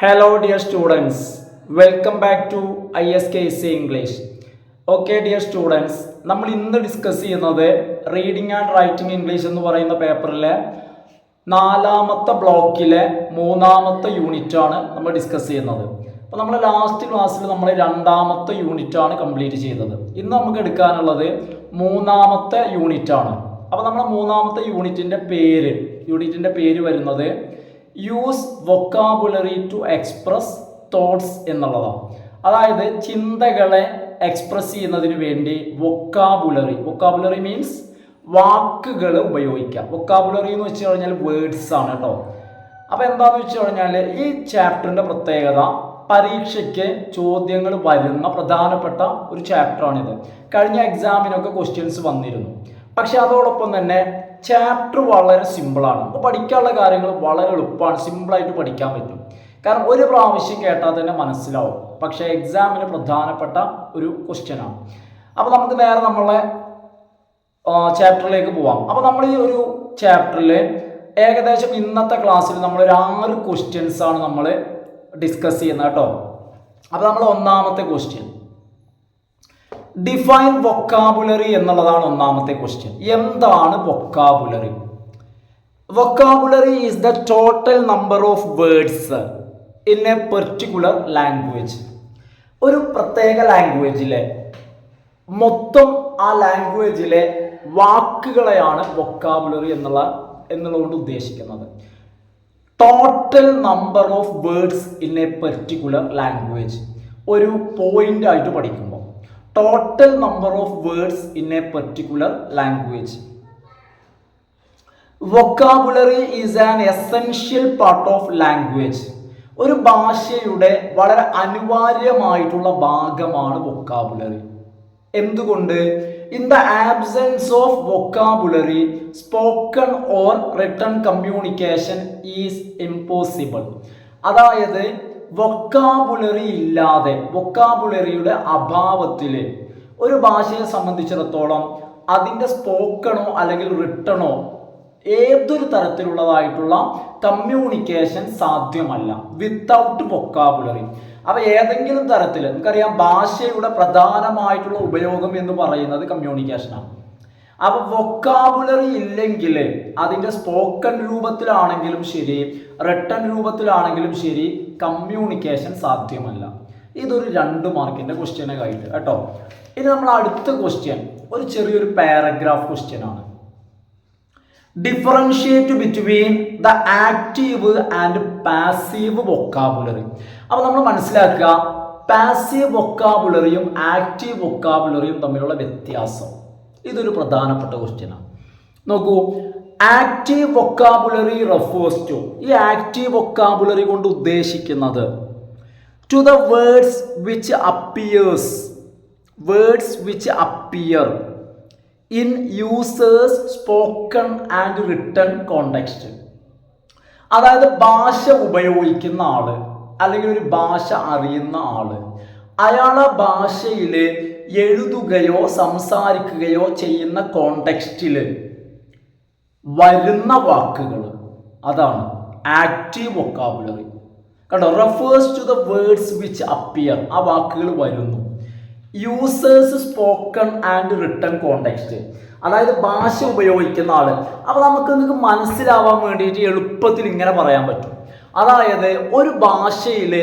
Hello dear students, welcome back to ISKC English. Okay dear students, നമ്മൾ ഇന്ന് discuss ചെയ്യുന്നത് reading and writing English എന്ന് പറയുന്ന പേപ്പറിലെ നാലാമത്തെ ബ്ലോക്കിലെ മൂന്നാമത്തെ യൂണിറ്റ് ആണ് നമ്മൾ ഡിസ്കസ് ചെയ്യുന്നത്. അപ്പോൾ നമ്മൾ ലാസ്റ്റ് ക്ലാസ്സിൽ നമ്മൾ രണ്ടാമത്തെ യൂണിറ്റ് ആണ് കംപ്ലീറ്റ് ചെയ്തത്. ഇന്ന് നമുക്ക് എടുക്കാനുള്ളത് മൂന്നാമത്തെ യൂണിറ്റ് ആണ്. അപ്പോൾ നമ്മുടെ മൂന്നാമത്തെ യൂണിറ്റിൻ്റെ പേര് വരുന്നത് use vocabulary to express thoughts എന്നുള്ളതാണ്. അതായത് ചിന്തകളെ എക്സ്പ്രസ് ചെയ്യുന്നതിന് വേണ്ടി വൊക്കാബുലറി മീൻസ് വാക്കുകൾ ഉപയോഗിക്കാം. വൊക്കാബുലറി എന്ന് വെച്ച് കഴിഞ്ഞാൽ വേർഡ്സ് ആണ് കേട്ടോ. അപ്പോൾ എന്താണെന്ന് വെച്ച് കഴിഞ്ഞാൽ ഈ ചാപ്റ്ററിൻ്റെ പ്രത്യേകത പരീക്ഷയ്ക്ക് ചോദ്യങ്ങൾ വരുന്ന പ്രധാനപ്പെട്ട ഒരു ചാപ്റ്ററാണിത്. കഴിഞ്ഞ എക്സാമിനൊക്കെ ക്വസ്റ്റ്യൻസ് വന്നിരുന്നു. പക്ഷെ അതോടൊപ്പം തന്നെ ചാപ്റ്റർ വളരെ സിമ്പിളാണ്. അപ്പോൾ പഠിക്കാനുള്ള കാര്യങ്ങൾ വളരെ എളുപ്പമാണ്, സിമ്പിളായിട്ട് പഠിക്കാൻ പറ്റും. കാരണം ഒരു പ്രാവശ്യം കേട്ടാൽ തന്നെ മനസ്സിലാവും. പക്ഷേ എക്സാമിന് പ്രധാനപ്പെട്ട ഒരു ക്വസ്റ്റ്യനാണ്. അപ്പോൾ നമുക്ക് നേരെ നമ്മളെ ചാപ്റ്ററിലേക്ക് പോവാം. അപ്പോൾ നമ്മൾ ഈ ഒരു ചാപ്റ്ററിൽ ഏകദേശം ഇന്നത്തെ ക്ലാസ്സിൽ നമ്മൾ ഒരു 6 ക്വസ്റ്റ്യൻസ് ആണ് നമ്മൾ ഡിസ്കസ് ചെയ്യുന്നത് കേട്ടോ. അപ്പോൾ നമ്മൾ ഒന്നാമത്തെ ക്വസ്റ്റ്യൻ ഡിഫൈൻ വൊക്കാബുലറി എന്നുള്ളതാണ് ഒന്നാമത്തെ ക്വസ്റ്റ്യൻ. എന്താണ് vocabulary? Vocabulary is the total number of words in A particular language. ഒരു പ്രത്യേക ലാംഗ്വേജിലെ മൊത്തം ആ ലാംഗ്വേജിലെ വാക്കുകളെയാണ് വൊക്കാബുലറി എന്നുള്ളതുകൊണ്ട് ഉദ്ദേശിക്കുന്നത്. Total number of words in A particular language ഒരു പോയിന്റ് ആയിട്ട് പഠിക്കുമ്പോൾ total number of words in A particular language. Vocabulary is an essential part of language. ഒരു ഭാഷയുടെ വളരെ അനിവാര്യമായിട്ടുള്ള ഭാഗമാണ് വൊക്കാബുലറി. എന്തുകൊണ്ട്? In the absence of vocabulary spoken or written communication is impossible. അതായത് vocabulary ഇല്ലാതെ, വൊക്കാബുലറിയുടെ അഭാവത്തിൽ ഒരു ഭാഷയെ സംബന്ധിച്ചിടത്തോളം അതിൻ്റെ സ്പോക്കണോ അല്ലെങ്കിൽ റിട്ടണോ ഏതൊരു തരത്തിലുള്ളതായിട്ടുള്ള കമ്മ്യൂണിക്കേഷൻ സാധ്യമല്ല വിത്തൗട്ട് വൊക്കാബുലറി. അപ്പോൾ ഏതെങ്കിലും തരത്തിൽ നമുക്കറിയാം ഭാഷയുടെ പ്രധാനമായിട്ടുള്ള ഉപയോഗം എന്ന് പറയുന്നത് കമ്മ്യൂണിക്കേഷനാണ്. അപ്പോൾ വൊക്കാബുലറി ഇല്ലെങ്കിൽ അതിൻ്റെ സ്പോക്കൺ രൂപത്തിലാണെങ്കിലും ശരി, റിട്ടൺ രൂപത്തിലാണെങ്കിലും ശരി, കമ്മ്യൂണിക്കേഷൻ സാധ്യമല്ല. ഇതൊരു 2 മാർക്കിൻ്റെ ക്വസ്റ്റ്യനൊക്കെ ആയിട്ട് കേട്ടോ. ഇനി നമ്മൾ അടുത്ത ക്വസ്റ്റ്യൻ ഒരു ചെറിയൊരു പാരഗ്രാഫ് ക്വസ്റ്റ്യൻ ആണ്. Differentiate between the active and passive vocabulary. അപ്പോൾ നമ്മൾ മനസ്സിലാക്കുക പാസീവ് വൊക്കാബുലറിയും ആക്റ്റീവ് വൊക്കാബുലറിയും തമ്മിലുള്ള വ്യത്യാസം. ഇതൊരു പ്രധാനപ്പെട്ട ക്വസ്റ്റ്യനാണ്. നോക്കൂ, ആക്റ്റീവ് വൊക്കാബുലറി റെഫേഴ്സ് ടു, ഈ ആക്റ്റീവ് വൊക്കാബുലറി കൊണ്ട് ഉദ്ദേശിക്കുന്നത് to the words which appear in users spoken and written context. അതായത് ഭാഷ ഉപയോഗിക്കുന്ന ആള് അല്ലെങ്കിൽ ഒരു ഭാഷ അറിയുന്ന ആള് അയാളെ ഭാഷയിൽ എഴുതുകയോ സംസാരിക്കുകയോ ചെയ്യുന്ന കോണ്ടെക്സ്റ്റിൽ വരുന്ന വാക്കുകൾ, അതാണ് ആക്റ്റീവ് വൊക്കാബുലറി. കണ്ടോ, refers to the words which appear, ആ വാക്കുകൾ വരുന്നു. Users spoken and written context, അതായത് ഭാഷ ഉപയോഗിക്കുന്ന ആള്. അപ്പോൾ നിങ്ങൾക്ക് മനസ്സിലാവാൻ വേണ്ടിയിട്ട് എളുപ്പത്തിൽ ഇങ്ങനെ പറയാൻ പറ്റും. അതായത് ഒരു ഭാഷയിൽ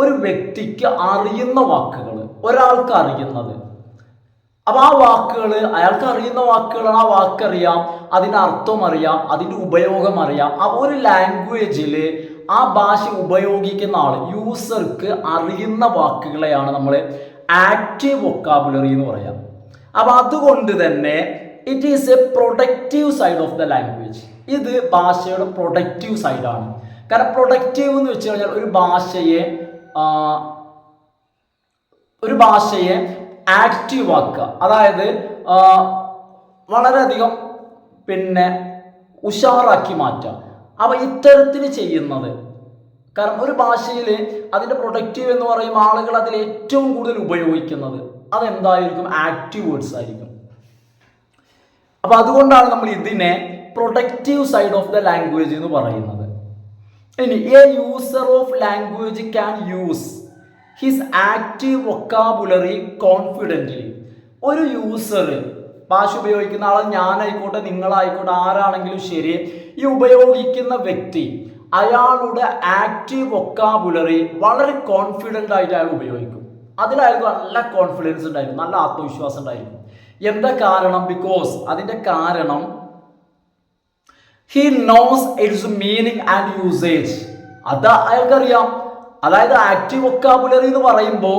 ഒരു വ്യക്തിക്ക് അറിയുന്ന വാക്കുകൾ, ഒരാൾക്ക് അറിയുന്നത്, അപ്പോൾ ആ വാക്കുകൾ അയാൾക്ക് അറിയുന്ന വാക്കുകളാണ്. ആ വാക്കറിയാം, അതിൻ്റെ അർത്ഥം അറിയാം, അതിൻ്റെ ഉപയോഗം അറിയാം. ആ ഒരു ലാംഗ്വേജിൽ ആ ഭാഷ ഉപയോഗിക്കുന്ന ആൾ, യൂസർക്ക് അറിയുന്ന വാക്കുകളെയാണ് നമ്മൾ ആക്റ്റീവ് വൊക്കാബുലറി എന്ന് പറയാം. അപ്പോൾ അതുകൊണ്ട് തന്നെ it is A productive side of the language. ഇത് ഭാഷയുടെ പ്രൊഡക്റ്റീവ് സൈഡാണ്. കാരണം പ്രൊഡക്റ്റീവ് എന്ന് വെച്ച് കഴിഞ്ഞാൽ ഒരു ഭാഷയെ ആക്റ്റീവ് ആക്കുക, അതായത് വളരെയധികം ഉഷാറാക്കി മാറ്റുക. അപ്പോൾ ഇത്തരത്തിൽ ചെയ്യുന്നത്, കാരണം ഒരു ഭാഷയിൽ അതിൻ്റെ പ്രൊഡക്റ്റീവ് എന്ന് പറയുമ്പോൾ ആളുകൾ അതിൽ ഏറ്റവും കൂടുതൽ ഉപയോഗിക്കുന്നത് അതെന്തായിരിക്കും? ആക്റ്റീവ് വേർഡ്സ് ആയിരിക്കും. അപ്പോൾ അതുകൊണ്ടാണ് നമ്മൾ ഇതിനെ productive side of the language എന്ന് പറയുന്നത്. ഇനി A user of language can use his active vocabulary confidently. ഒരു യൂസർ, ഭാഷ ഉപയോഗിക്കുന്ന ആൾ ഞാനായിക്കോട്ടെ നിങ്ങളായിക്കോട്ടെ ആരാണെങ്കിലും ശരി, ഈ ഉപയോഗിക്കുന്ന വ്യക്തി അയാളുടെ ആക്റ്റീവ് വൊക്കാബുലറി വളരെ കോൺഫിഡൻ്റ് ആയിട്ട് അയാൾ ഉപയോഗിക്കും. അതിലയാൾക്ക് നല്ല കോൺഫിഡൻസ് ഉണ്ടായിരിക്കും, നല്ല ആത്മവിശ്വാസം ഉണ്ടായിരിക്കും. എന്താ കാരണം? ബിക്കോസ് അതിൻ്റെ കാരണം he knows it's meaning and usage. അത് അയാൾക്കറിയാം. അതായത് ആക്റ്റീവ് വൊക്കാബുലറി എന്ന് പറയുമ്പോൾ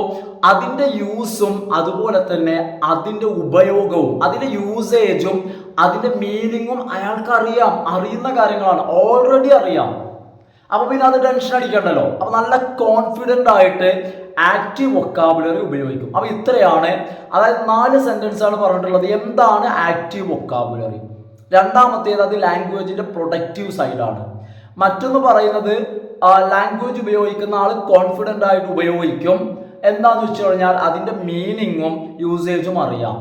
അതിൻ്റെ യൂസും അതുപോലെ തന്നെ അതിൻ്റെ ഉപയോഗവും അതിൻ്റെ യൂസേജും അതിൻ്റെ മീനിങ്ങും അയാൾക്ക് അറിയുന്ന കാര്യങ്ങളാണ്, ഓൾറെഡി അറിയാം. അപ്പൊ പിന്നെ അത് ടെൻഷൻ അടിക്കണ്ടല്ലോ. അപ്പൊ നല്ല കോൺഫിഡൻ്റ് ആയിട്ട് ആക്റ്റീവ് വൊക്കാബുലറി ഉപയോഗിക്കും. അപ്പൊ ഇത്രയാണ്, അതായത് 4 സെന്റൻസ് ആണ് പറഞ്ഞിട്ടുള്ളത്. എന്താണ് ആക്റ്റീവ് വൊക്കാബുലറി? രണ്ടാമത്തേത് അത് ലാംഗ്വേജിന്റെ പ്രൊഡക്റ്റീവ് സൈഡാണ്. മറ്റൊന്ന് പറയുന്നത് ലാംഗ്വേജ് ഉപയോഗിക്കുന്ന ആൾ കോൺഫിഡൻ്റ് ആയിട്ട് ഉപയോഗിക്കും. എന്താന്ന് വെച്ച് കഴിഞ്ഞാൽ അതിന്റെ മീനിങ്ങും യൂസേജും അറിയാം.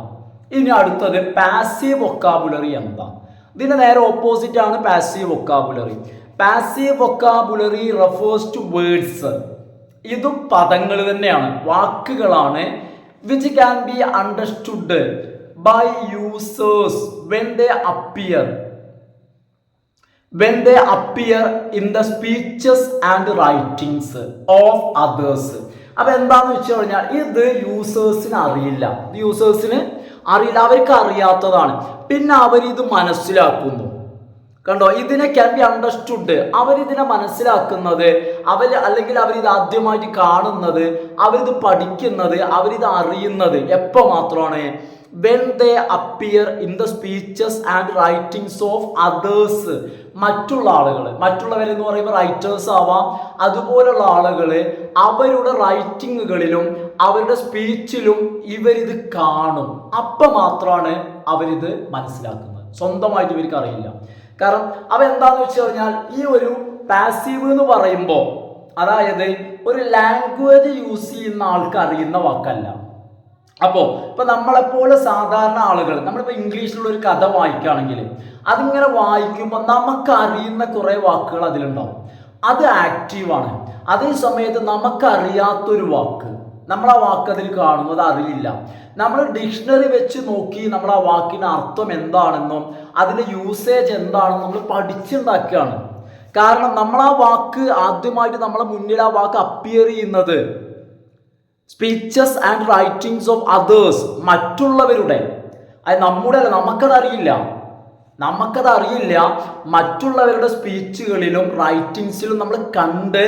ഇനി അടുത്തത് പാസീവ് വൊക്കാബുലറി. എന്താ? ഇതിന്റെ നേരെ ഓപ്പോസിറ്റ് ആണ് passive vocabulary. Passive vocabulary refers to words. ഇതും പദങ്ങൾ തന്നെയാണ്, വാക്കുകളാണ്. Which can be understood by users when they appear in the speeches and writings of others. അപ്പൊ എന്താന്ന് വെച്ച് കഴിഞ്ഞാൽ ഇത് യൂസേഴ്സിന് അറിയില്ല, അവർക്ക് അറിയാത്തതാണ്. പിന്നെ അവരിത് മനസ്സിലാക്കുന്നു. കണ്ടോ, ഇതിനെ ക്യാൻ ബി അണ്ടർസ്റ്റുഡ്. അവരിതിനെ മനസ്സിലാക്കുന്നത്, അല്ലെങ്കിൽ അവരിത് ആദ്യമായിട്ട് കാണുന്നത്, അവരിത് പഠിക്കുന്നത്, അവരിത് അറിയുന്നത് എപ്പോൾ മാത്രമാണ്? when they appear in the speeches and writings of others. മറ്റുള്ള ആളുകൾ, മറ്റുള്ളവരെന്ന് പറയുമ്പോൾ റൈറ്റേഴ്സ് ആവാം, അതുപോലുള്ള ആളുകൾ അവരുടെ റൈറ്റിങ്ങുകളിലും അവരുടെ സ്പീച്ചിലും ഇവരിത് കാണും. അപ്പം മാത്രമാണ് അവരിത് മനസ്സിലാക്കുന്നത്, സ്വന്തമായിട്ട് ഇവർക്ക് അറിയില്ല. കാരണം അവ എന്താന്ന് വെച്ച് കഴിഞ്ഞാൽ ഈ ഒരു പാസീവ് എന്ന് പറയുമ്പോൾ അതായത് ഒരു ലാംഗ്വേജ് യൂസ് ചെയ്യുന്ന ആൾക്ക് അറിയുന്ന വാക്കല്ല. അപ്പോൾ ഇപ്പൊ നമ്മളെപ്പോലെ സാധാരണ ആളുകൾ, നമ്മളിപ്പോൾ ഇംഗ്ലീഷിലുള്ള ഒരു കഥ വായിക്കുകയാണെങ്കിൽ അതിങ്ങനെ വായിക്കുമ്പോൾ നമുക്ക് അറിയുന്ന കുറേ വാക്കുകൾ അതിലുണ്ടാവും, അത് ആക്റ്റീവാണ്. അതേ സമയത്ത് നമുക്കറിയാത്തൊരു വാക്ക്, നമ്മൾ ആ വാക്ക് അതിൽ കാണുന്നത് അറിയില്ല. നമ്മൾ ഡിക്ഷണറി വെച്ച് നോക്കി നമ്മൾ ആ വാക്കിന് അർത്ഥം എന്താണെന്നും അതിൻ്റെ യൂസേജ് എന്താണെന്നും നമ്മൾ പഠിച്ചുണ്ടാക്കുകയാണ്. കാരണം നമ്മൾ ആ വാക്ക് ആദ്യമായിട്ട് നമ്മളെ മുന്നിൽ ആ വാക്ക് അപ്പിയർ ചെയ്യുന്നത് speeches and writings of others, മറ്റുള്ളവരുടെ, അത് നമ്മുടെ അല്ല, നമുക്കതറിയില്ല. മറ്റുള്ളവരുടെ സ്പീച്ചുകളിലും റൈറ്റിങ്സിലും നമ്മൾ കണ്ട്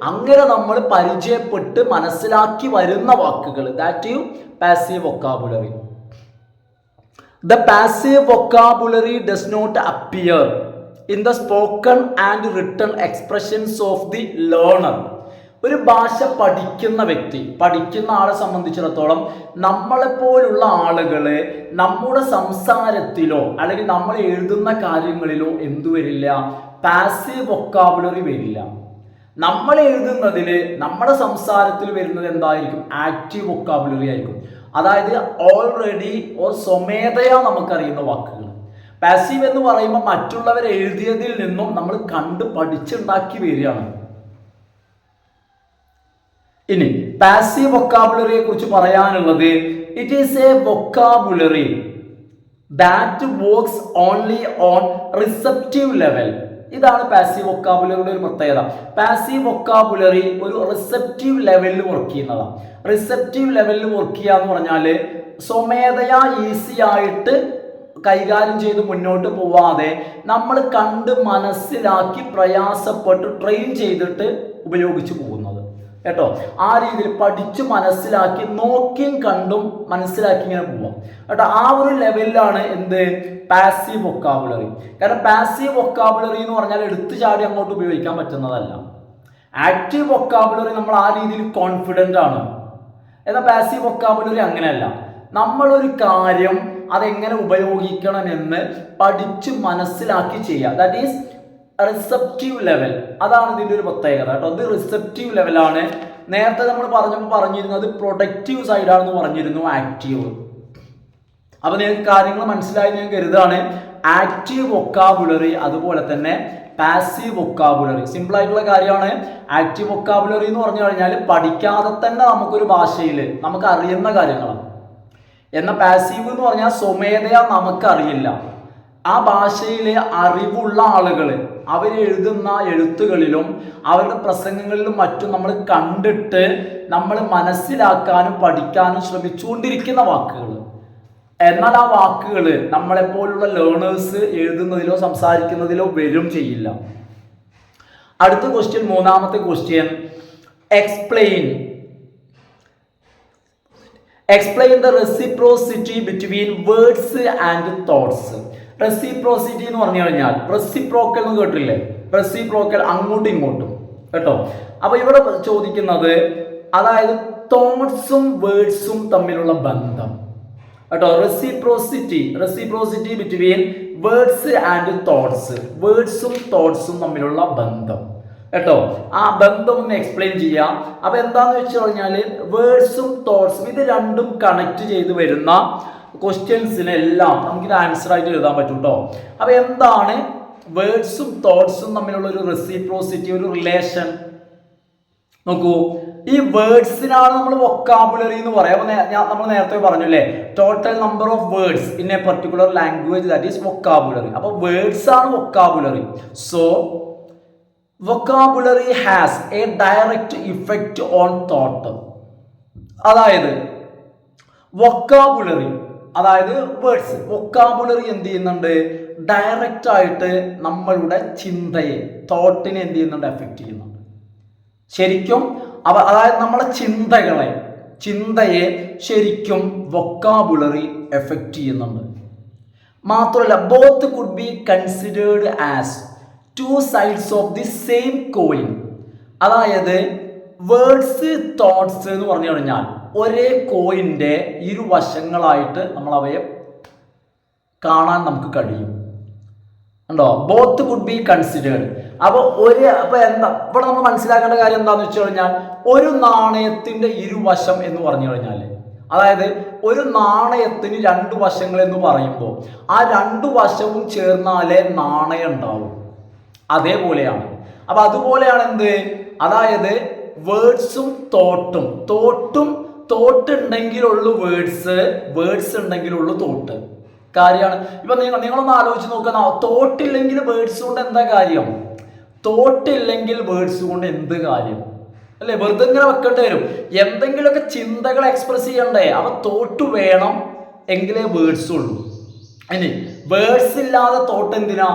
അങ്ങനെ നമ്മൾ പരിചയപ്പെട്ട് മനസ്സിലാക്കി വരുന്ന വാക്കുകൾ, that passive vocabulary. The passive vocabulary does not appear in the spoken and written expressions of the learner. ഒരു ഭാഷ പഠിക്കുന്ന ആളെ സംബന്ധിച്ചിടത്തോളം നമ്മളെപ്പോലുള്ള ആളുകള് നമ്മുടെ സംസാരത്തിലോ അല്ലെങ്കിൽ നമ്മൾ എഴുതുന്ന കാര്യങ്ങളിലോ വരില്ല? പാസീവ് വൊക്കാബുലറി വരില്ല. നമ്മൾ എഴുതുന്നതിൽ നമ്മുടെ സംസാരത്തിൽ വരുന്നത് എന്തായിരിക്കും? ആക്റ്റീവ് വൊക്കാബുലറി ആയിരിക്കും. അതായത് ഓൾറെഡി സ്വമേധയാ നമുക്കറിയുന്ന വാക്കുകൾ. പാസീവ് എന്ന് പറയുമ്പോൾ മറ്റുള്ളവർ എഴുതിയതിൽ നിന്നും നമ്മൾ കണ്ട് പഠിച്ചുണ്ടാക്കി വരികയാണ്. ഇനി പാസീവ് വൊക്കാബുലറിയെ കുറിച്ച് പറയാനുള്ളത്, it is A vocabulary that works only on receptive level. ഇതാണ് പാസീവ് വൊക്കാബുലറിയുടെ ഒരു പ്രത്യേകത. പാസീവ് വൊക്കാബുലറി ഒരു റിസപ്റ്റീവ് ലെവലിൽ വർക്ക് ചെയ്യുന്നതാണ്. റിസപ്റ്റീവ് ലെവലിൽ വർക്ക് ചെയ്യുക എന്ന് പറഞ്ഞാൽ സ്വമേധയാ ഈസി ആയിട്ട് കൈകാര്യം ചെയ്ത് മുന്നോട്ട് പോവാതെ നമ്മൾ കണ്ട് മനസ്സിലാക്കി പ്രയാസപ്പെട്ട് ട്രെയിൻ ചെയ്തിട്ട് ഉപയോഗിച്ച് പോകുന്നത് കേട്ടോ. ആ രീതിയിൽ പഠിച്ച് മനസ്സിലാക്കി നോക്കിയും കണ്ടും മനസ്സിലാക്കി ഇങ്ങനെ പോവാം കേട്ടോ. ആ ഒരു ലെവലിലാണ് എന്ത്? Passive vocabulary. കാരണം പാസീവ് വൊക്കാബുലറി എന്ന് പറഞ്ഞാൽ എടുത്തു ചാടി അങ്ങോട്ട് ഉപയോഗിക്കാൻ പറ്റുന്നതല്ല. ആക്റ്റീവ് വൊക്കാബുലറി നമ്മൾ ആ രീതിയിൽ കോൺഫിഡൻ്റ് ആണ്. എന്നാൽ പാസീവ് വൊക്കാബുലറി അങ്ങനെയല്ല. നമ്മളൊരു കാര്യം അതെങ്ങനെ ഉപയോഗിക്കണമെന്ന് പഠിച്ച് മനസ്സിലാക്കി ചെയ്യുക. That is receptive level. അതാണ് ഇതിൻ്റെ ഒരു പ്രത്യേകത കേട്ടോ. ഇത് റിസപ്റ്റീവ് ലെവലാണ്. നേരത്തെ നമ്മൾ പറഞ്ഞിരുന്നത് പ്രൊഡക്റ്റീവ് സൈഡാണെന്ന് പറഞ്ഞിരുന്നു, ആക്റ്റീവ്. അപ്പൊ നിങ്ങൾക്ക് കാര്യങ്ങൾ മനസ്സിലായി ഞാൻ കരുതാണ്. ആക്റ്റീവ് വൊക്കാബുലറി, അതുപോലെ തന്നെ പാസീവ് വൊക്കാബുലറി. സിമ്പിൾ ആയിട്ടുള്ള കാര്യമാണ്. ആക്റ്റീവ് വൊക്കാബുലറി എന്ന് പറഞ്ഞു കഴിഞ്ഞാൽ പഠിക്കാതെ തന്നെ നമുക്കൊരു ഭാഷയിൽ നമുക്ക് അറിയുന്ന കാര്യങ്ങളാണ്. എന്നാൽ പാസീവ് എന്ന് പറഞ്ഞാൽ സ്വമേധയാ നമുക്കറിയില്ല. ആ ഭാഷയിലെ അറിവുള്ള ആളുകൾ അവരെഴുതുന്ന എഴുത്തുകളിലും അവരുടെ പ്രസംഗങ്ങളിലും മറ്റും നമ്മൾ കണ്ടിട്ട് നമ്മൾ മനസ്സിലാക്കാനും പഠിക്കാനും ശ്രമിച്ചുകൊണ്ടിരിക്കുന്ന വാക്കുകൾ. എന്നാൽ ആ വാക്കുകൾ നമ്മളെപ്പോലുള്ള ലേണേഴ്സ് എഴുതുന്നതിലോ സംസാരിക്കുന്നതിലോ വരും ചെയ്യില്ല. അടുത്ത ക്വസ്റ്റ്യൻ, മൂന്നാമത്തെ question, explain the reciprocity between words and thoughts. Reciprocity എന്ന് പറഞ്ഞു കഴിഞ്ഞാൽ റെസിപ്രോക്കൽ എന്ന് കേട്ടില്ലേ? റെസിപ്രോക്കൽ, അങ്ങോട്ടും ഇങ്ങോട്ടും കേട്ടോ. അപ്പൊ ഇവിടെ ചോദിക്കുന്നത് അതായത് തോട്ട്സും വേർഡ്സും തമ്മിലുള്ള ബന്ധം കേട്ടോ. Reciprocity between words and thoughts, വേർഡ്സും തോട്ട്സും തമ്മിലുള്ള ബന്ധം കേട്ടോ. ആ ബന്ധം ഒന്ന് എക്സ്പ്ലെയിൻ ചെയ്യാം. അപ്പൊ എന്താന്ന് വെച്ച് കഴിഞ്ഞാൽ വേർഡ്സും തോട്ട്സും ഇത് രണ്ടും കണക്ട് ചെയ്ത് വരുന്ന ക്വസ്റ്റ്യൻസിനെല്ലാം നമുക്കിത് ആൻസർ ആയിട്ട് എഴുതാൻ പറ്റും കേട്ടോ. അപ്പൊ എന്താണ് വേർഡ്സും തോട്ട്സും തമ്മിലുള്ള ഒരു റെസിപ്രോസിറ്റി, ഒരു റിലേഷൻ? നോക്കൂ, ഈ വേർഡ്സിനാണ് നമ്മൾ വൊക്കാബുലറി എന്ന് പറയാം. നമ്മൾ നേരത്തെ പറഞ്ഞു അല്ലേ, total number of words in A particular language, that is vocabulary. അപ്പൊ വേർഡ്സ് ആണ് vocabulary. So vocabulary has A direct effect on thought. അതായത് വൊക്കാബുലറി, അതായത് വേർഡ്സ്, വൊക്കാബുലറി എന്ത് ചെയ്യുന്നുണ്ട്? ഡയറക്റ്റ് ആയിട്ട് നമ്മളുടെ ചിന്തയെ, തോട്ടിനെ എന്ത് ചെയ്യുന്നുണ്ട്? എഫക്റ്റ് ചെയ്യുന്നുണ്ട് ശരിക്കും. അതായത് നമ്മളെ ചിന്തയെ ശരിക്കും വൊക്കാബുലറി എഫക്റ്റ് ചെയ്യുന്നുണ്ട്. മാത്രമല്ല, both could be considered as two sides of the same coin. അതായത് വേർഡ്സ്, തോട്ട്സ് എന്ന് പറഞ്ഞു കഴിഞ്ഞാൽ ഒരേ കോയിൻ്റെ ഇരുവശങ്ങളായിട്ട് നമ്മൾ അവയെ കാണാൻ നമുക്ക് കഴിയും. ഉണ്ടോ? Both could be considered. അപ്പോൾ എന്താ ഇവിടെ നമ്മൾ മനസ്സിലാക്കേണ്ട കാര്യം എന്താണെന്ന് വെച്ച് കഴിഞ്ഞാൽ, ഒരു നാണയത്തിന്റെ ഇരുവശം എന്ന് പറഞ്ഞു കഴിഞ്ഞാൽ, അതായത് ഒരു നാണയത്തിന് രണ്ട് വശങ്ങൾ എന്ന് പറയുമ്പോൾ ആ രണ്ടു വശവും ചേർന്നാലേ നാണയം ഉണ്ടാവും. അതേപോലെയാണ്. അപ്പൊ അതുപോലെയാണ് എന്ത്? അതായത് വേർഡ്സും തോട്ട് ഉണ്ടെങ്കിലുള്ളൂ വേർഡ്സ്, വേർഡ്സ് ഉണ്ടെങ്കിലുള്ളൂ തോട്ട്. കാര്യമാണ്. ഇപ്പൊ നിങ്ങളൊന്ന് ആലോചിച്ച് നോക്കുന്ന, തോട്ടില്ലെങ്കിൽ വേർഡ്സ് കൊണ്ട് എന്താ കാര്യം? തോട്ടില്ലെങ്കിൽ വേർഡ്സ് കൊണ്ട് എന്ത് കാര്യം അല്ലെ? വെറുതെ ഇങ്ങനെ വെക്കേണ്ടി വരും. എന്തെങ്കിലുമൊക്കെ ചിന്തകൾ എക്സ്പ്രസ് ചെയ്യണ്ടേ? അവ തോട്ട് വേണം, എങ്കിലേ വേർഡ്സ് ഉള്ളൂ. ഇനി വേർഡ്സ് ഇല്ലാതെ തോട്ട് എന്തിനാ?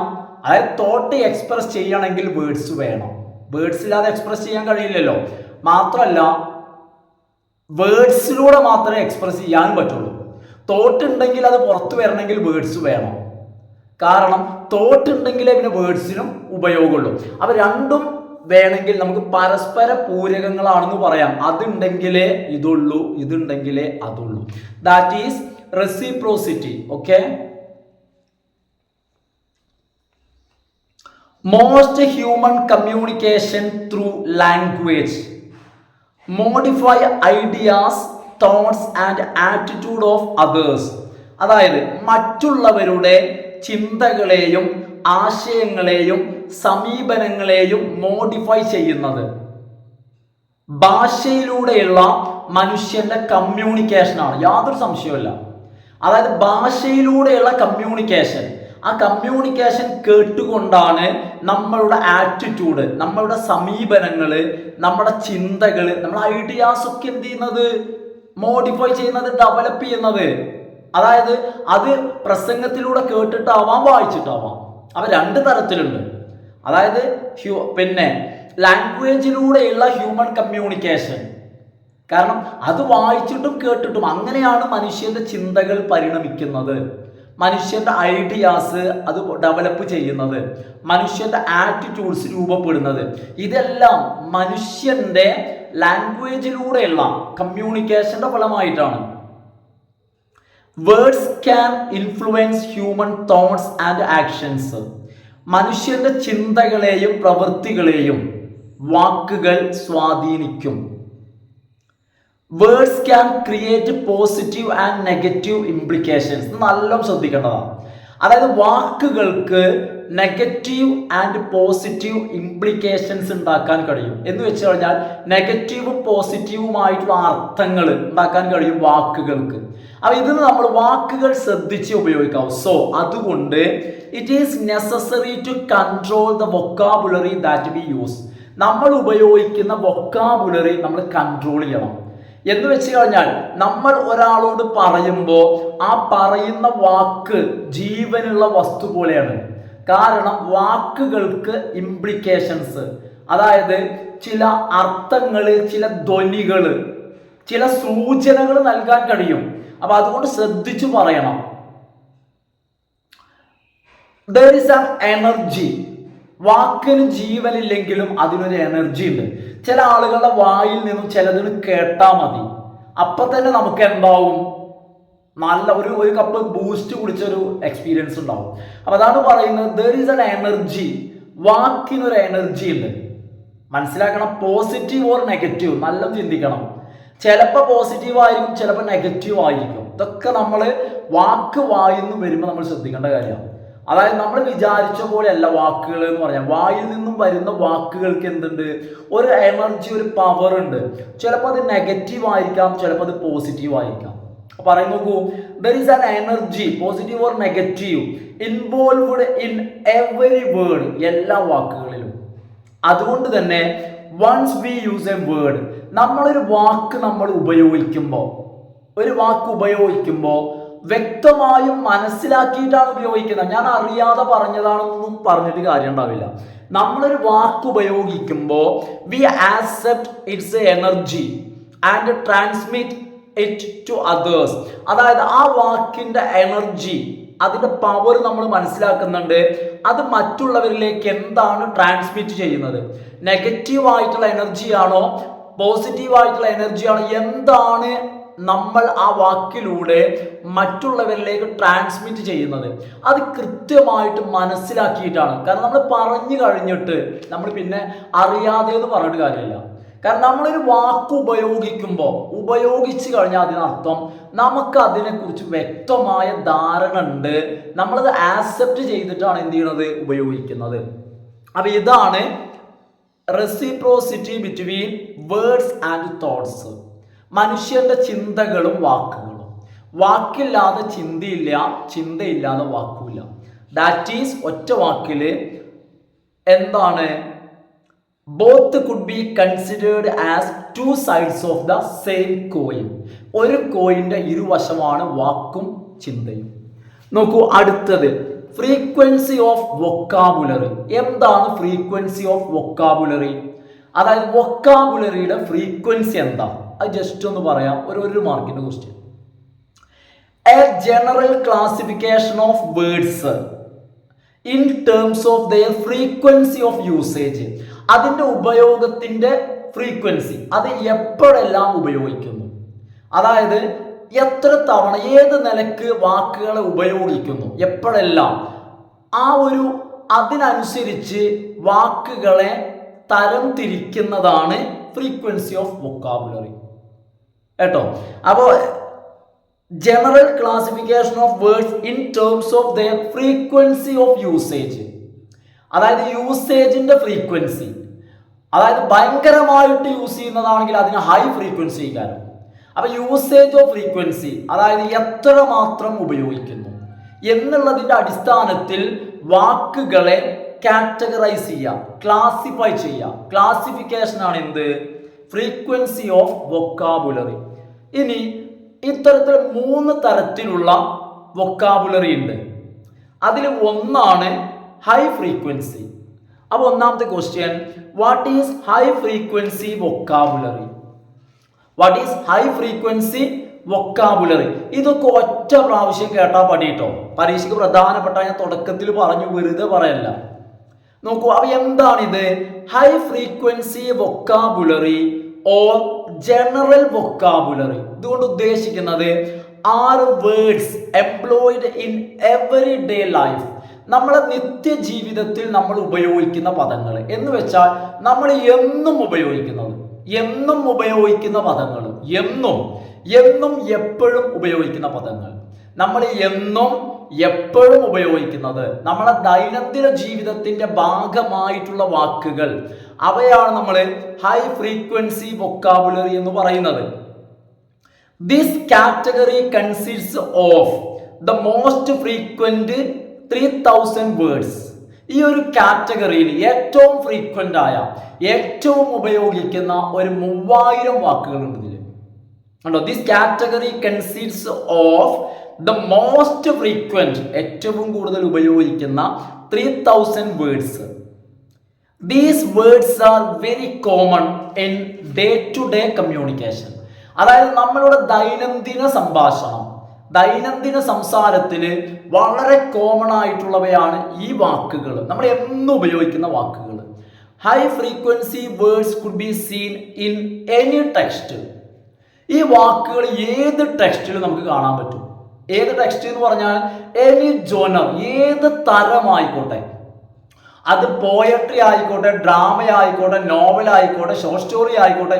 അതായത് തോട്ട് എക്സ്പ്രസ് ചെയ്യണമെങ്കിൽ വേർഡ്സ് വേണം. വേർഡ്സ് ഇല്ലാതെ എക്സ്പ്രസ് ചെയ്യാൻ കഴിയില്ലല്ലോ. മാത്രമല്ല, വേർഡ്സിലൂടെ മാത്രമേ എക്സ്പ്രസ് ചെയ്യാൻ പറ്റുള്ളൂ. തോട്ട് ഉണ്ടെങ്കിൽ അത് പുറത്തു വരണമെങ്കിൽ വേർഡ്സ് വേണം. കാരണം തോട്ട് ഉണ്ടെങ്കിലേ പിന്നെ വേർഡ്സിനും ഉപയോഗമുള്ളൂ. അപ്പൊ രണ്ടും വേണമെങ്കിൽ നമുക്ക് പരസ്പര പൂരകങ്ങളാണെന്ന് പറയാം. അതുണ്ടെങ്കിലേ ഇതുള്ളൂ, ഇതുണ്ടെങ്കിലേ അതുള്ളൂ. That is reciprocity. Okay. Most human communication through language modify ideas, thoughts and attitude of others. അതായത് മറ്റുള്ളവരുടെ ചിന്തകളെയും ആശയങ്ങളെയും സമീപനങ്ങളെയും മോഡിഫൈ ചെയ്യുന്നത് ഭാഷയിലൂടെയുള്ള മനുഷ്യന്റെ കമ്മ്യൂണിക്കേഷനാണ്. യാതൊരു സംശയവുമില്ല. അതായത് ഭാഷയിലൂടെയുള്ള കമ്മ്യൂണിക്കേഷൻ, ആ കമ്മ്യൂണിക്കേഷൻ കേട്ടുകൊണ്ടാണ് നമ്മളുടെ ആറ്റിറ്റ്യൂഡ്, നമ്മളുടെ സമീപനങ്ങൾ, നമ്മുടെ ചിന്തകൾ, നമ്മുടെ ഐഡിയാസ് ഒക്കെ എന്ത് ചെയ്യുന്നത്? മോഡിഫൈ ചെയ്യുന്നത്, ഡെവലപ്പ് ചെയ്യുന്നത്. അതായത് അത് പ്രസംഗത്തിലൂടെ കേട്ടിട്ടാവാം, വായിച്ചിട്ടാവാം. അവ രണ്ട് തരത്തിലുണ്ട്. അതായത് പിന്നെ ലാംഗ്വേജിലൂടെയുള്ള ഹ്യൂമൻ കമ്മ്യൂണിക്കേഷൻ, കാരണം അത് വായിച്ചിട്ടും കേട്ടിട്ടും അങ്ങനെയാണ് മനുഷ്യന്റെ ചിന്തകൾ പരിണമിക്കുന്നത്, മനുഷ്യന്റെ ഐഡിയാസ് അത് ഡെവലപ്പ് ചെയ്യുന്നത്, മനുഷ്യന്റെ ആറ്റിറ്റ്യൂഡ്സ് രൂപപ്പെടുന്നത്. ഇതെല്ലാം മനുഷ്യന്റെ ലാംഗ്വേജിലൂടെയുള്ള കമ്മ്യൂണിക്കേഷന്റെ ഫലമായിട്ടാണ്. Words can influence human thoughts and actions. മനുഷ്യന്റെ ചിന്തകളെയും പ്രവൃത്തികളെയും വാക്കുകൾ സ്വാധീനിക്കും. Words can create positive and negative implications. നല്ലോണം ശ്രദ്ധിക്കേണ്ടതാണ്. അതായത് വാക്കുകൾക്ക് നെഗറ്റീവ് ആൻഡ് പോസിറ്റീവ് ഇംപ്ലിക്കേഷൻസ് ഉണ്ടാക്കാൻ കഴിയും. എന്ന് വെച്ച് കഴിഞ്ഞാൽ നെഗറ്റീവും പോസിറ്റീവുമായിട്ടുള്ള അർത്ഥങ്ങൾ ഉണ്ടാക്കാൻ കഴിയും വാക്കുകൾക്ക്. അപ്പൊ ഇതിന് നമ്മൾ വാക്കുകൾ ശ്രദ്ധിച്ച് ഉപയോഗിക്കാം. സോ അതുകൊണ്ട് it is necessary to control the vocabulary that we use. നമ്മൾ ഉപയോഗിക്കുന്ന വൊക്കാബുലറി നമ്മൾ കൺട്രോൾ ചെയ്യണം. എന്ന് വെച്ച് കഴിഞ്ഞാൽ നമ്മൾ ഒരാളോട് പറയുമ്പോൾ ആ പറയുന്ന വാക്ക് ജീവനുള്ള വസ്തു പോലെയാണ്. കാരണം വാക്കുകൾക്ക് ഇംപ്ലിക്കേഷൻസ്, അതായത് ചില അർത്ഥങ്ങൾ, ചില ധ്വനികൾ, ചില സൂചനകൾ നൽകാൻ കഴിയും. അപ്പൊ അതുകൊണ്ട് ശ്രദ്ധിച്ചു പറയണം. there is an energy. വാക്കിന് ജീവനില്ലെങ്കിലും അതിനൊരു എനർജി ഉണ്ട്. ചില ആളുകളുടെ വായിൽ നിന്നും ചിലതിന് കേട്ടാൽ മതി, അപ്പൊ തന്നെ നമുക്ക് എന്താവും, നല്ല ഒരു കപ്പ് ബൂസ്റ്റ് കുടിച്ചൊരു എക്സ്പീരിയൻസ് ഉണ്ടാവും. അപ്പൊ അതാണ് പറയുന്നത് there is an energy. വാക്കിനൊരു എനർജി ഉണ്ട്. മനസ്സിലാക്കണം. പോസിറ്റീവ് ഓർ നെഗറ്റീവ് നല്ല ചിന്തിക്കണം. ചിലപ്പോൾ പോസിറ്റീവ് ആയിരിക്കും, ചിലപ്പോൾ നെഗറ്റീവ് ആയിരിക്കും. ഇതൊക്കെ നമ്മൾ വാക്ക് വായിന്ന് വരുമ്പോൾ നമ്മൾ ശ്രദ്ധിക്കേണ്ട കാര്യമാണ്. അതായത് നമ്മൾ വിചാരിച്ച പോലെയല്ല വാക്കുകൾ എന്ന് പറഞ്ഞാൽ. വായിൽ നിന്നും വരുന്ന വാക്കുകൾക്ക് എന്തുണ്ട്, ഒരു എനർജി, ഒരു പവർ ഉണ്ട്. ചിലപ്പോൾ അത് നെഗറ്റീവ് ആയിരിക്കാം, ചിലപ്പോൾ അത് പോസിറ്റീവ് ആയിരിക്കാം. പറയും നോക്കൂ, there is an energy, positive or negative, involved in every word, എല്ലാ വാക്കുകളിലും. അതുകൊണ്ട് തന്നെ once we use a word, നമ്മളൊരു വാക്ക് നമ്മൾ ഉപയോഗിക്കുമ്പോൾ, ഒരു വാക്ക് ഉപയോഗിക്കുമ്പോൾ വ്യക്തമായും മനസ്സിലാക്കിയിട്ടാണ് ഉപയോഗിക്കുന്നത്. ഞാൻ അറിയാതെ പറഞ്ഞതാണെന്നൊന്നും പറഞ്ഞിട്ട് കാര്യം ഉണ്ടാവില്ല. നമ്മളൊരു വാക്ക് ഉപയോഗിക്കുമ്പോൾ we accept its energy and transmit it to others. അതായത് ആ വാക്കിന്റെ എനർജി, അതിന്റെ പവർ നമ്മൾ മനസ്സിലാക്കുന്നുണ്ട്. അത് മറ്റുള്ളവരിലേക്ക് എന്താണ് ട്രാൻസ്മിറ്റ് ചെയ്യുന്നത്, നെഗറ്റീവ് ആയിട്ടുള്ള എനർജിയാണോ പോസിറ്റീവ് ആയിട്ടുള്ള എനർജിയാണോ, എന്താണ് നമ്മൾ ആ വാക്കിലൂടെ മറ്റുള്ളവരിലേക്ക് ട്രാൻസ്മിറ്റ് ചെയ്യുന്നത്, അത് കൃത്യമായിട്ട് മനസ്സിലാക്കിയിട്ടാണ്. കാരണം നമ്മൾ പറഞ്ഞു കഴിഞ്ഞിട്ട് നമ്മൾ പിന്നെ അറിയാതെ എന്ന് പറഞ്ഞിട്ട് കാര്യമില്ല. കാരണം നമ്മളൊരു വാക്ക് ഉപയോഗിച്ചു കഴിഞ്ഞാൽ അതിനർത്ഥം നമുക്ക് അതിനെക്കുറിച്ച് വ്യക്തമായ ധാരണ ഉണ്ട്. നമ്മളത് ആക്സെപ്റ്റ് ചെയ്തിട്ടാണ് എന്ത് ചെയ്യണത്, ഉപയോഗിക്കുന്നത്. അപ്പൊ ഇതാണ് reciprocity between words and thoughts. മനുഷ്യന്റെ ചിന്തകളും വാക്കുകളും. വാക്കില്ലാതെ ചിന്തയില്ല, ചിന്തയില്ലാതെ വാക്കുമില്ല. ദാറ്റ് ഈസ് ഒറ്റ വാക്കില് എന്താണ്, both could be considered as two sides of the same coin. ഒരു കോയിന്റെ ഇരുവശമാണ് വാക്കും ചിന്തയും. നോക്കൂ അടുത്തത്, ഫ്രീക്വൻസി ഓഫ് വൊക്കാബുലറി. എന്താണ് ഫ്രീക്വൻസി ഓഫ് വൊക്കാബുലറി? അതായത് വൊക്കാബുലറിയുടെ ഫ്രീക്വൻസി എന്താ, അത് ജസ്റ്റ് ഒന്ന് പറയാം. ഒരു മാർക്കിന്റെ question. A general classification of words in terms of their frequency of usage. അതിന്റെ ഉപയോഗത്തിന്റെ ഫ്രീക്വൻസി, അത് എപ്പോഴെല്ലാം ഉപയോഗിക്കുന്നു, അതായത് എത്ര തവണ ഏത് നിലക്ക് വാക്കുകളെ ഉപയോഗിക്കുന്നു, എപ്പോഴെല്ലാം, അതിനനുസരിച്ച് വാക്കുകളെ തരം തിരിക്കുന്നതാണ് ഫ്രീക്വൻസി ഓഫ് വൊക്കാബുലറി കേട്ടോ. അപ്പോൾ general classification of words in terms of their frequency of usage, അതായത് യൂസേജിന്റെ ഫ്രീക്വൻസി. അതായത് ഭയങ്കരമായിട്ട് യൂസ് ചെയ്യുന്നതാണെങ്കിൽ അതിന് ഹൈ ഫ്രീക്വൻസി കാരണം. അപ്പൊ യൂസേജ് ഓഫ് ഫ്രീക്വൻസി, അതായത് എത്രമാത്രം ഉപയോഗിക്കുന്നു എന്നുള്ളതിന്റെ അടിസ്ഥാനത്തിൽ വാക്കുകളെ കാറ്റഗറൈസ് ചെയ്യാം, ക്ലാസിഫൈ ചെയ്യാം. ക്ലാസിഫിക്കേഷൻ ആണ് എന്ത്, ഫ്രീക്വൻസി ഓഫ് വൊക്കാബുലറി. ഇനി ഇത്തരത്തിൽ 3 തരത്തിലുള്ള വൊക്കാബുലറി ഉണ്ട്. അതിൽ ഒന്നാണ് ഹൈ ഫ്രീക്വൻസി. അപ്പൊ ഒന്നാമത്തെ question, what is high frequency vocabulary? What is high frequency vocabulary? ഇതൊക്കെ ഒറ്റ പ്രാവശ്യം കേട്ടാൽ പഠിട്ടോ. പരീക്ഷയ്ക്ക് പ്രധാനപ്പെട്ട ഞാൻ തുടക്കത്തിൽ പറഞ്ഞു, വെറുതെ പറയല്ല. നോക്കൂ, അപ്പൊ എന്താണിത്? High frequency vocabulary or general vocabulary. ഇതുകൊണ്ട് ഉദ്ദേശിക്കുന്നത് R words employed in every day life. നമ്മളെ നിത്യജീവിതത്തിൽ നമ്മൾ ഉപയോഗിക്കുന്ന പദങ്ങൾ എന്ന് വെച്ചാൽ നമ്മൾ എന്നും ഉപയോഗിക്കുന്ന പദങ്ങൾ, എന്നും എപ്പോഴും ഉപയോഗിക്കുന്ന പദങ്ങൾ. നമ്മൾ എന്നും എപ്പോഴും ഉപയോഗിക്കുന്നത്, നമ്മളെ ദൈനംദിന ജീവിതത്തിന്റെ ഭാഗമായിട്ടുള്ള വാക്കുകൾ, അവയാണ് നമ്മൾ ഹൈ ഫ്രീക്വൻസി വൊക്കാബുലറി എന്ന് പറയുന്നത്. This category consist of the most frequent 3000 words. ഈ ഒരു കാറ്റഗറിയിൽ ഏറ്റവും ഫ്രീക്വന്റ് ആയ, ഏറ്റവും ഉപയോഗിക്കുന്ന ഒരു 3000 വാക്കുകളുണ്ട് ഇതിൽ. കണ്ടോ, this category consist of the most frequent, ഏറ്റവും കൂടുതൽ ഉപയോഗിക്കുന്ന 3000 words. These words are very common in day to day communication. അതായത് നമ്മളുടെ ദൈനംദിന സംഭാഷണം, ദൈനംദിന സംസാരത്തിൽ വളരെ കോമൺ ആയിട്ടുള്ളവയാണ് ഈ വാക്കുകൾ, നമ്മൾ എന്നും ഉപയോഗിക്കുന്ന വാക്കുകൾ. High frequency words could be seen in any text. ഈ വാക്കുകൾ ഏത് ടെക്സ്റ്റിലും നമുക്ക് കാണാൻ പറ്റും. ഏത് ടെക്സ്റ്റ് എന്ന് പറഞ്ഞാൽ എനി ജോണർ, ഏത് തരമായിക്കോട്ടെ, അത് പോയട്രി ആയിക്കോട്ടെ, ഡ്രാമ ആയിക്കോട്ടെ, നോവൽ ആയിക്കോട്ടെ, ഷോർട്ട് സ്റ്റോറി ആയിക്കോട്ടെ,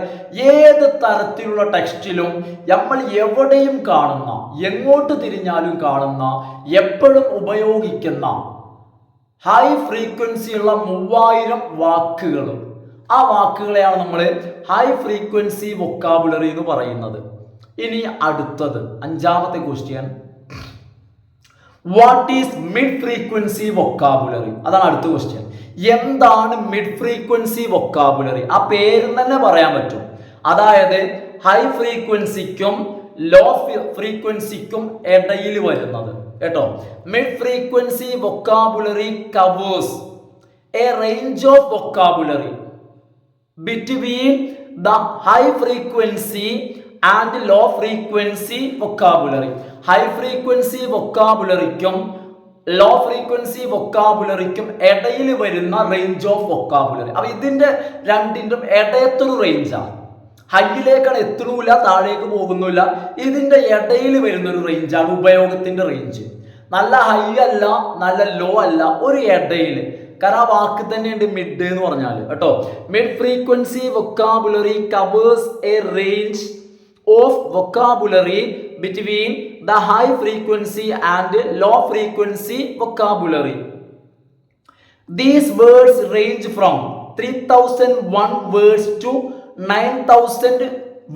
ഏത് തരത്തിലുള്ള ടെക്സ്റ്റിലും നമ്മൾ എവിടെയും കാണുന്ന, എങ്ങോട്ട് തിരിഞ്ഞാലും കാണുന്ന, എപ്പോഴും ഉപയോഗിക്കുന്ന ഹൈ ഫ്രീക്വൻസി ഉള്ള 3000 വാക്കുകൾ, ആ വാക്കുകളെയാണ് നമ്മൾ ഹൈ ഫ്രീക്വൻസി വൊക്കാബുലറി എന്ന് പറയുന്നത്. ഇനി അടുത്തത് 5ാമത്തെ question, what is mid frequency vocabulary? അതാണ് അടുത്ത ക്വസ്റ്റ്യൻ. എന്താണ് മിഡ് ഫ്രീക്വൻസി വൊക്കാബുലറി? ആ പേര് തന്നെ പറയാൻ പറ്റും. അതായത് ഹൈ ഫ്രീക്വൻസിക്കും ലോ ഫ്രീക്വൻസിക്കും ഇടയിൽ വരുന്നത് കേട്ടോ. Mid frequency vocabulary covers a range of vocabulary between the high frequency and low frequency vocabulary. High frequency വൊക്കാബുലറിക്കും ലോ ഫ്രീക്വൻസി വൊക്കാബുലറിക്കും ഇടയിൽ വരുന്ന റേഞ്ച് ഓഫ് വൊക്കാബുലറി. അപ്പൊ ഇതിന്റെ രണ്ടിൻ്റെയും ഇടയത്തൊരു റേഞ്ചാണ്. ഹൈയിലേക്കാണ് എത്തണില്ല, താഴേക്ക് പോകുന്നില്ല, ഇതിന്റെ ഇടയിൽ വരുന്ന ഒരു റേഞ്ചാണ് ഉപയോഗത്തിന്റെ റേഞ്ച്. നല്ല ഹൈ അല്ല, നല്ല ലോ അല്ല, ഒരു ഇടയിൽ. കാരണം ആ വാക്ക് തന്നെയുണ്ട് മിഡ് എന്ന് പറഞ്ഞാൽ കേട്ടോ. Mid frequency vocabulary covers a range of vocabulary between the high frequency and low frequency vocabulary. These words range from 3001 words to 9000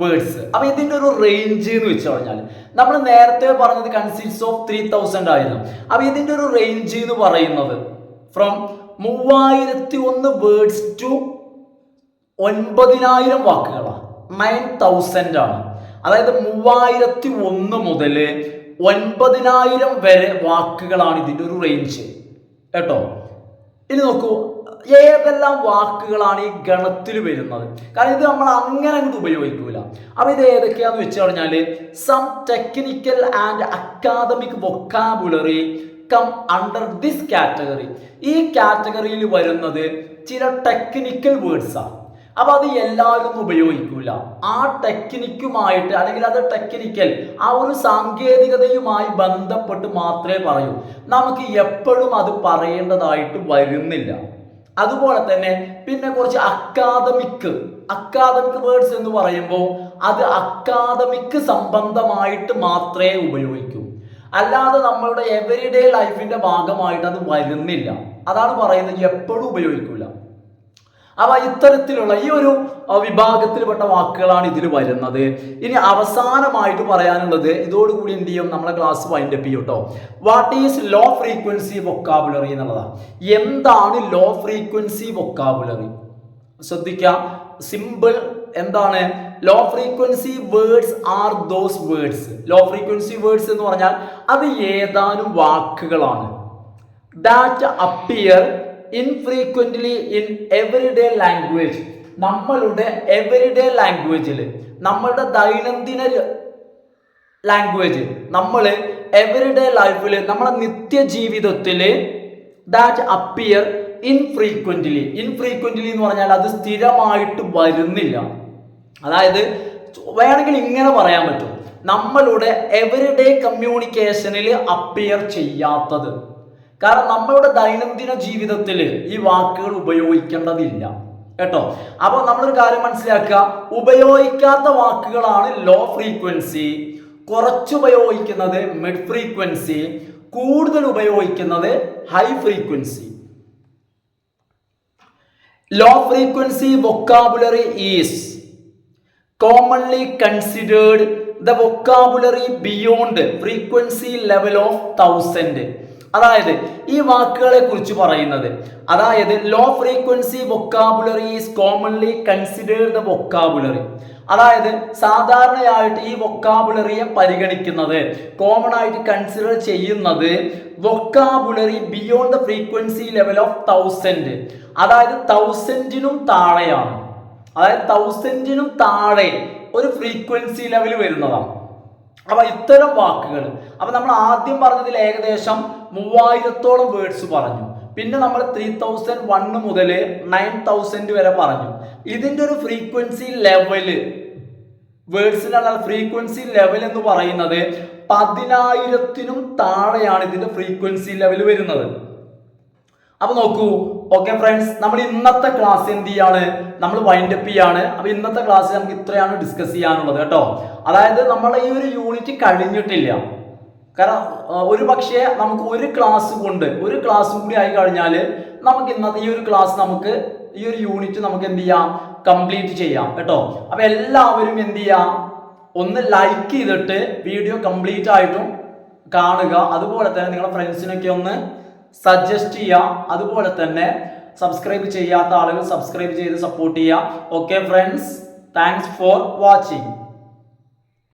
words. അപ്പൊ ഇതിന്റെ ഒരു റേഞ്ച് എന്ന് വെച്ച് കഴിഞ്ഞാൽ നമ്മൾ നേരത്തെ പറഞ്ഞത് കൺസിസ്റ്റ് ഓഫ് 3000 ആയിരുന്നു. അപ്പൊ ഇതിന്റെ ഒരു റേഞ്ച് എന്ന് പറയുന്നത് ഫ്രം 3001 വേർഡ്സ് ടു 9000 വാക്കുകളാണ്. 9000 ആണ്. അതായത് 3001 മുതൽ 9000 വരെ വാക്കുകളാണ് ഇതിൻ്റെ ഒരു റേഞ്ച് കേട്ടോ. ഇനി നോക്കൂ, ഏതെല്ലാം വാക്കുകളാണ് ഈ ഗണത്തിൽ വരുന്നത്? കാരണം ഇത് നമ്മൾ അങ്ങനെ അങ്ങോട്ട് ഉപയോഗിക്കൂല. അപ്പൊ ഇത് ഏതൊക്കെയാന്ന് വെച്ച് കഴിഞ്ഞാൽ some technical and academic vocabulary come under this category. ഈ കാറ്റഗറിയിൽ വരുന്നത് ചില ടെക്നിക്കൽ വേർഡ്സാണ്. അപ്പൊ അത് എല്ലാവരും ഉപയോഗിക്കൂല. ആ ടെക്നിക്കുമായിട്ട്, അല്ലെങ്കിൽ അത് ടെക്നിക്കൽ, ആ ഒരു സാങ്കേതികതയുമായി ബന്ധപ്പെട്ട് മാത്രമേ പറയൂ. നമുക്ക് എപ്പോഴും അത് പറയേണ്ടതായിട്ട് വരുന്നില്ല. അതുപോലെ തന്നെ പിന്നെ കുറച്ച് അക്കാദമിക് വേർഡ്സ് എന്ന് പറയുമ്പോൾ അത് അക്കാദമിക് സംബന്ധമായിട്ട് മാത്രമേ ഉപയോഗിക്കൂ. അല്ലാതെ നമ്മളുടെ എവരിഡേ ലൈഫിന്റെ ഭാഗമായിട്ട് അത് വരുന്നില്ല. അതാണ് പറയുന്നത്, എപ്പോഴും ഉപയോഗിക്കൂല. അപ്പൊ ഇത്തരത്തിലുള്ള ഈ ഒരു വിഭാഗത്തിൽപ്പെട്ട വാക്കുകളാണ് ഇതിൽ വരുന്നത്. ഇനി അവസാനമായിട്ട് പറയാനുള്ളത്, ഇതോടുകൂടി എന്ത് ചെയ്യും, നമ്മളെ ക്ലാസ് വൈൻഡ് അപ്പ് ചെയ്യും കേട്ടോ. What is low frequency vocabulary എന്നുള്ളതാണ്. എന്താണ് ലോ ഫ്രീക്വൻസി വൊക്കാബുലറി? ശ്രദ്ധിക്കുക, സിമ്പിൾ. എന്താണ് low frequency words? Are those words. Low frequency words എന്ന് പറഞ്ഞാൽ അത് ഏതാനും വാക്കുകളാണ് that appear infrequently in everyday language. നമ്മളുടെ എവരിഡേ ലാംഗ്വേജിൽ, നമ്മളുടെ ദൈനംദിന ലാംഗ്വേജ്, നമ്മൾ എവരിഡേ ലൈഫിൽ, നമ്മളെ നിത്യജീവിതത്തിൽ ദാറ്റ് അപ്പിയർ ഇൻഫ്രീക്വന്റ്ലി എന്ന് പറഞ്ഞാൽ അത് സ്ഥിരമായിട്ട് വരുന്നില്ല. അതായത് വേണമെങ്കിൽ ഇങ്ങനെ പറയാൻ പറ്റും, നമ്മളുടെ എവരിഡേ കമ്മ്യൂണിക്കേഷനിൽ അപ്പിയർ ചെയ്യാത്തത്. കാരണം നമ്മളുടെ ദൈനംദിന ജീവിതത്തിൽ ഈ വാക്കുകൾ ഉപയോഗിക്കേണ്ടതില്ല കേട്ടോ. അപ്പൊ നമ്മളൊരു കാര്യം മനസ്സിലാക്കുക, ഉപയോഗിക്കാത്ത വാക്കുകളാണ് ലോ ഫ്രീക്വൻസി, കുറച്ചുപയോഗിക്കുന്നത് മിഡ് ഫ്രീക്വൻസി, കൂടുതൽ ഉപയോഗിക്കുന്നത് high frequency. Low frequency vocabulary is commonly considered the vocabulary beyond frequency level of 1000. അതായത് ഈ വാക്കുകളെ കുറിച്ച് പറയുന്നത്, അതായത് low frequency vocabulary is commonly considered the vocabulary. അതായത് സാധാരണയായിട്ട് ഈ വൊക്കാബുലറിയെ പരിഗണിക്കുന്നത്, കോമൺ ആയിട്ട് കൺസിഡർ ചെയ്യുന്നത് vocabulary beyond the frequency level of 1000. അതായത് 1000നും താഴെയാണ്. അതായത് 1000നും താഴെ ഒരു ഫ്രീക്വൻസി ലെവൽ വരുന്നതാണ്. അപ്പൊ ഇത്തരം വാക്കുകൾ, അപ്പൊ നമ്മൾ ആദ്യം പറഞ്ഞതിൽ ഏകദേശം 3000-ഓളം വേർഡ്സ് പറഞ്ഞു. പിന്നെ നമ്മൾ 3001 മുതൽ 9000 വരെ പറഞ്ഞു. ഇതിന്റെ ഒരു ഫ്രീക്വൻസി ലെവല്, വേർഡ്സിനുള്ള ഫ്രീക്വൻസി ലെവൽ എന്ന് പറയുന്നത് 10,000-നും താഴെയാണ് ഇതിന്റെ ഫ്രീക്വൻസി ലെവൽ വരുന്നത്. അപ്പൊ നോക്കൂ. ഓക്കെ ഫ്രണ്ട്സ്, നമ്മൾ ഇന്നത്തെ ക്ലാസ് എന്ത് ചെയ്യാണ്, നമ്മൾ വൈൻഡ് അപ്പ് ചെയ്യാണ്. അപ്പൊ ഇന്നത്തെ ക്ലാസ്സിൽ നമുക്ക് ഇത്രയാണ് ഡിസ്കസ് ചെയ്യാനുള്ളത് കേട്ടോ. അതായത് നമ്മളെ ഈ ഒരു യൂണിറ്റ് കഴിഞ്ഞിട്ടില്ല. കാരണം ഒരു പക്ഷേ നമുക്ക് ഒരു ക്ലാസ് കൂടി ആയി കഴിഞ്ഞാൽ നമുക്ക് ഇന്നത്തെ ഈ ഒരു ക്ലാസ്, നമുക്ക് ഈ ഒരു യൂണിറ്റ് നമുക്ക് എന്ത് ചെയ്യാം, കംപ്ലീറ്റ് ചെയ്യാം കേട്ടോ. അപ്പൊ എല്ലാവരും എന്ത് ചെയ്യാം, ഒന്ന് ലൈക്ക് ചെയ്തിട്ട് വീഡിയോ കംപ്ലീറ്റ് ആയിട്ടും കാണുക. അതുപോലെ തന്നെ നിങ്ങളുടെ ഫ്രണ്ട്സിനൊക്കെ ഒന്ന് സജസ്റ്റ് ചെയ്യാം. അതുപോലെ തന്നെ സബ്സ്ക്രൈബ് ചെയ്യാത്ത ആളുകൾ സബ്സ്ക്രൈബ് ചെയ്ത് സപ്പോർട്ട് ചെയ്യാം. Okay friends, thanks for watching.